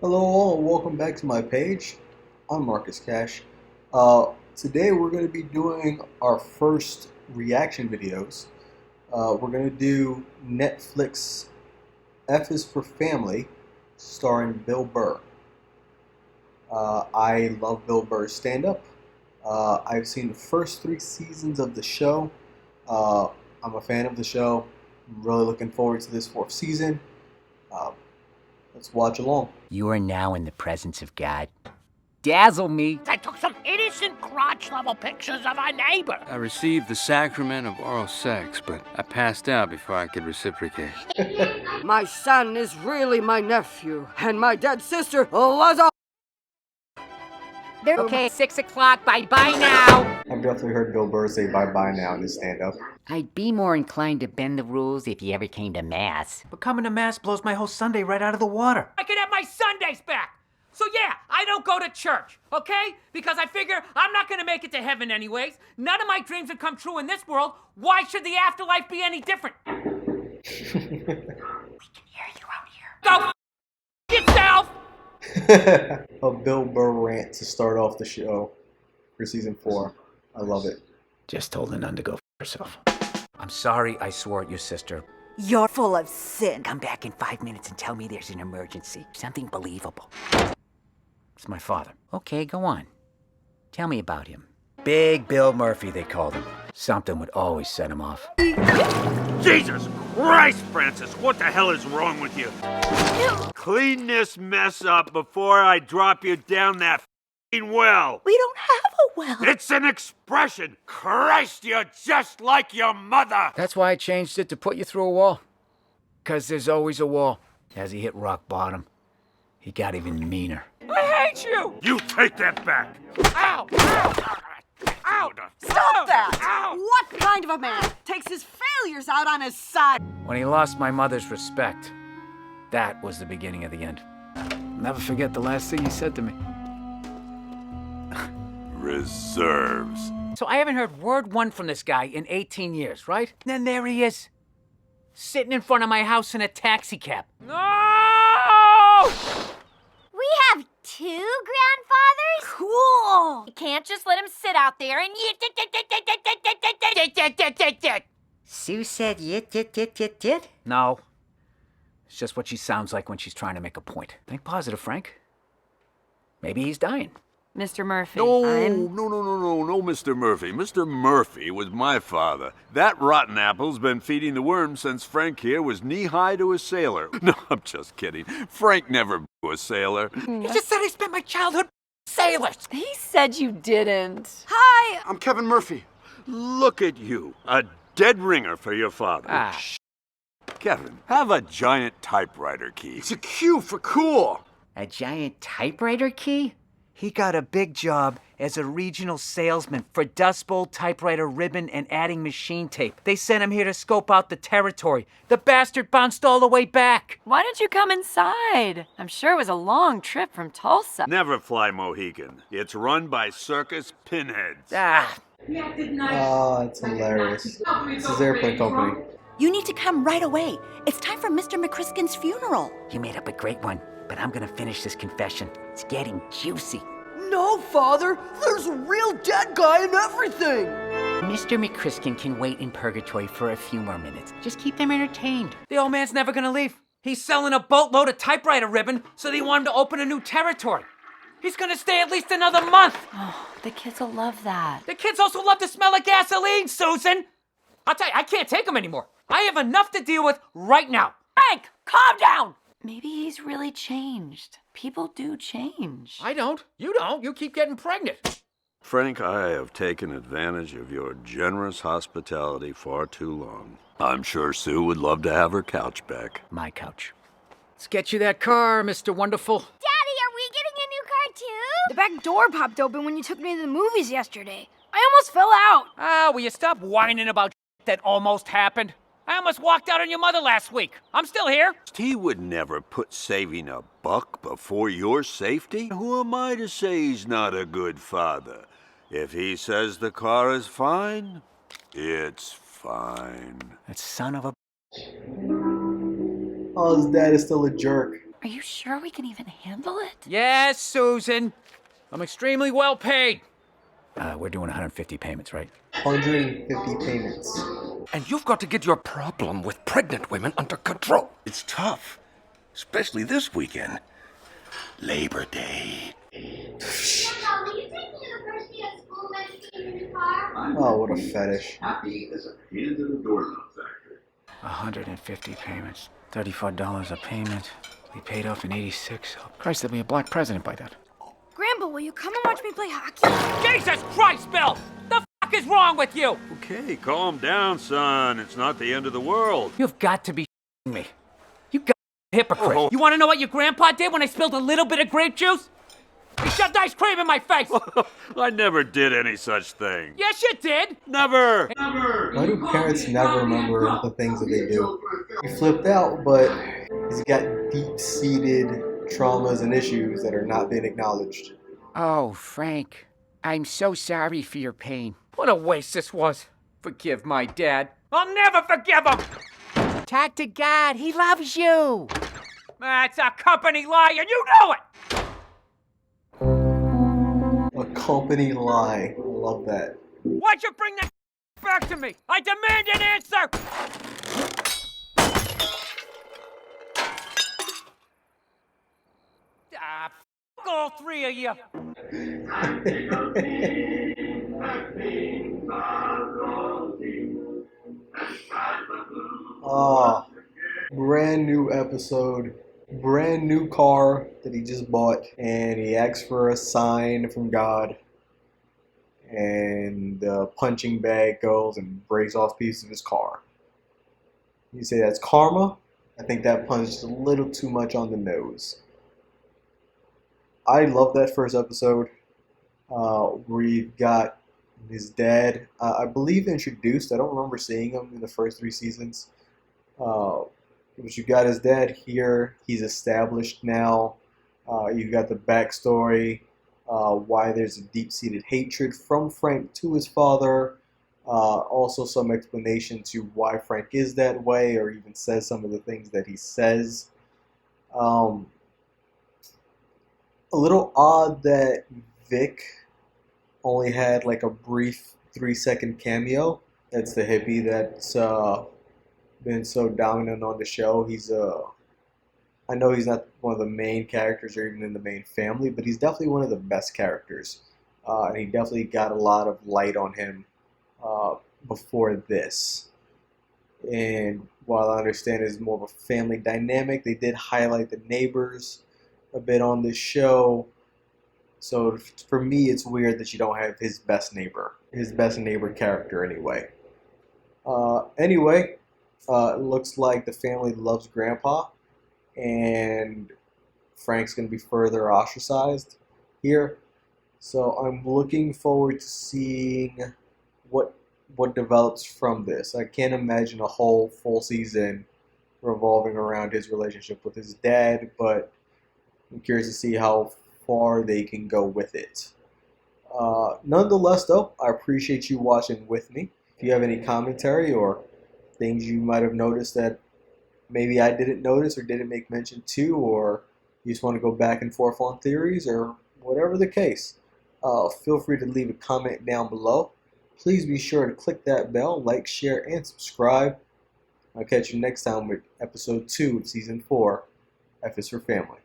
Hello all, and welcome back to my page. I'm Marcus Cash. Today we're going to be doing our first reaction videos. We're going to do Netflix F is for Family, starring Bill Burr. I love Bill Burr's stand-up. I've seen the first 3 seasons of the show. I'm a fan of the show. I'm really looking forward to this 4th season. Let's watch along. You are now in the presence of God. Dazzle me. I took some innocent crotch-level pictures of our neighbor. I received the sacrament of oral sex, but I passed out before I could reciprocate. My son is really my nephew, and my dead sister was a... Okay, 6 o'clock. Bye-bye now. I've definitely heard Bill Burr say bye-bye now in his stand-up. I'd be more inclined to bend the rules if you ever came to Mass. But coming to Mass blows my whole Sunday right out of the water. I can have my Sundays back. So yeah, I don't go to church, okay? Because I figure I'm not gonna make it to heaven anyways. None of my dreams have come true in this world. Why should the afterlife be any different? We can hear you out here. Go yourself! A Bill Burr rant to start off the show for season 4. I love it. Just told the nun to go f herself. I'm sorry I swore at your sister. You're full of sin. Come back in 5 minutes and tell me there's an emergency. Something believable. It's my father. Okay, go on. Tell me about him. Big Bill Murphy, they called him. Something would always set him off. Jesus Christ, Francis, what the hell is wrong with you? Clean this mess up before I drop you down that f***ing well. We don't have a well. It's an expression. Christ, you're just like your mother. That's why I changed it to put you through a wall. 'Cause there's always a wall. As he hit rock bottom, he got even meaner. I hate you! You take that back. Ow! Ow! Ow! Stop that! Ow! What kind of a man takes his failures out on his son? When he lost my mother's respect, that was the beginning of the end. I'll never forget the last thing he said to me. Reserves. So I haven't heard word one from this guy in 18 years, right? Then there he is, sitting in front of my house in a taxi cab. No! We have 2 grandfathers? Cool. You can't just let him sit out there and Sue said yit. No. It's just what she sounds like when she's trying to make a point. Think positive, Frank. Maybe he's dying. Mr. Murphy, No, Mr. Murphy. Mr. Murphy was my father. That rotten apple's been feeding the worms since Frank here was knee-high to a sailor. No, I'm just kidding. Frank never was a sailor. He just said I spent my childhood sailors. He said you didn't. Hi, I'm Kevin Murphy. Look at you, a dead ringer for your father. Kevin, have a giant typewriter key. It's a Q for cool. A giant typewriter key? He got a big job as a regional salesman for Dust Bowl typewriter ribbon and adding machine tape. They sent him here to scope out the territory. The bastard bounced all the way back. Why don't you come inside? I'm sure it was a long trip from Tulsa. Never fly Mohican. It's run by circus pinheads. It's hilarious. This is Airplane Company. You need to come right away. It's time for Mr. McCriskin's funeral. You made up a great one, but I'm gonna finish this confession. It's getting juicy. No, Father. There's a real dead guy and everything. Mr. McCriskin can wait in purgatory for a few more minutes. Just keep them entertained. The old man's never gonna leave. He's selling a boatload of typewriter ribbon, so they want him to open a new territory. He's gonna stay at least another month. Oh, the kids will love that. The kids also love the smell of gasoline, Susan. I'll tell you, I can't take them anymore. I have enough to deal with right now. Frank, calm down. Maybe he's really changed. People do change. I don't. You don't. You keep getting pregnant. Frank, I have taken advantage of your generous hospitality far too long. I'm sure Sue would love to have her couch back. My couch. Let's get you that car, Mr. Wonderful. Daddy, are we getting a new car too? The back door popped open when you took me to the movies yesterday. I almost fell out. Will you stop whining about that almost happened? I almost walked out on your mother last week. I'm still here. He would never put saving a buck before your safety. Who am I to say he's not a good father? If he says the car is fine, it's fine. That son of a... Oh, his dad is still a jerk. Are you sure we can even handle it? Yes, Susan. I'm extremely well paid. We're doing 150 payments, right? 150 payments. And you've got to get your problem with pregnant women under control. It's tough, especially this weekend. Labor Day. Oh, what a fetish. Happy as a hand in a doorknob factory. 150 payments. $34 a payment. We paid off in 86. Oh, Christ, there'll be a black president by then. Grandpa, will you come and watch me play hockey? Jesus Christ, Bill! The fuck is wrong with you? Okay, calm down, son. It's not the end of the world. You've got to be me. You got hypocrite. Oh. You want to know what your grandpa did when I spilled a little bit of grape juice? He shoved ice cream in my face! I never did any such thing. Yes, you did! Never! Why do parents never remember the things that they do? He flipped out, but he's got deep-seated traumas and issues that are not being acknowledged. Oh, Frank, I'm so sorry for your pain. What a waste this was. Forgive my dad. I'll never forgive him! Talk to God, he loves you. That's a company lie, and you know it! A company lie. I love that. Why'd you bring that back to me? I demand an answer! Ah, f*** all three of you. Ah, brand new episode. Brand new car that he just bought, and he asks for a sign from God, and the punching bag goes and breaks off pieces of his car. You say that's karma? I think that punched a little too much on the nose. I love that first episode where you've got his dad, I believe introduced. I don't remember seeing him in the first 3 seasons. But you got his dad here. He's established now. You got the backstory, why there's a deep-seated hatred from Frank to his father. Also some explanation to why Frank is that way, or even says some of the things that he says. A little odd that Vic only had like a brief 3-second cameo. That's the hippie that's been so dominant on the show. I know he's not one of the main characters or even in the main family, but he's definitely one of the best characters. And he definitely got a lot of light on him before this. And while I understand it's more of a family dynamic, they did highlight the neighbors a bit on this show. So for me, it's weird that you don't have his best neighbor character anyway. It looks like the family loves Grandpa, and Frank's going to be further ostracized here. So I'm looking forward to seeing what develops from this. I can't imagine a whole full season revolving around his relationship with his dad, but I'm curious to see how far they can go with it. Nonetheless, though, I appreciate you watching with me. If you have any commentary or things you might have noticed that maybe I didn't notice or didn't make mention to, or you just want to go back and forth on theories or whatever the case, feel free to leave a comment down below. Please be sure to click that bell, like, share, and subscribe. I'll catch you next time with episode 2 of season 4, F is for Family.